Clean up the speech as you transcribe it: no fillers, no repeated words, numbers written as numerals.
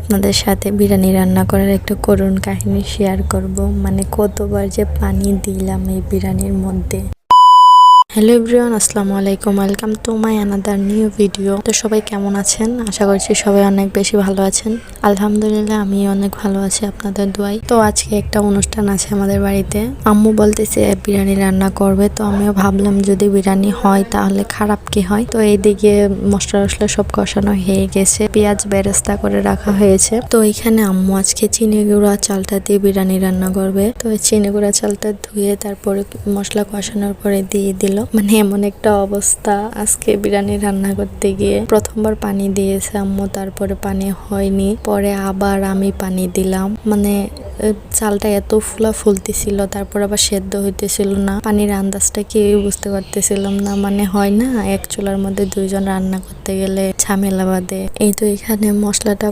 আপনাদের সাথে বিরিয়ানি রান্না করার একটা করুণ কাহিনী শেয়ার করব। মানে কতবার যে পানি দিলাম এই বিরিয়ানির মধ্যে। হ্যালো এভরিওয়ান, আসসালামু আলাইকুম, welcome to my another new video. তো সবাই কেমন আছেন? আশা করছি সবাই অনেক বেশি ভালো আছেন। আলহামদুলিল্লাহ আমি অনেক ভালো আছি আপনাদের দোয়ায়। তো আজকে একটা অনুষ্ঠান আছে আমাদের বাড়িতে। আম্মু বলতেছে বিরিয়ানি রান্না করবে, তো আমিও ভাবলাম যদি বিরিয়ানি হয় তাহলে খারাপ কি হয়। তো এইদিকে মশলা টসলা সব কষানো হয়ে গেছে, পেঁয়াজ বেরেস্তা করে রাখা হয়েছে। তো এখানে আম্মু আজকে চিনি গুঁড়া চালটা দিয়ে বিরিয়ানি রান্না করবে। তো চিনি গুঁড়া চালটা ধুয়ে তারপরে মশলা কষানোর পরে দিয়ে দিল। মানে এমন একটা অবস্থা, আজকে বিরিয়ানি রান্না করতে গিয়ে প্রথমবার পানি দিয়েছে আম্মু, তারপরে পানি হয়নি, পরে আবার আমি পানি দিলাম। মানে চালটা এত ফুলতেছিল, তারপর আবার সেদ্ধ হইতেছিল না, পানির আন্দাজটা কেউ বুঝতে পারতেছিলাম না। মানে হয় না, এক চুলার মধ্যে দুইজন রান্না করতে গেলে ঝামেলা বাঁধে। এই তো এখানে মশলাটা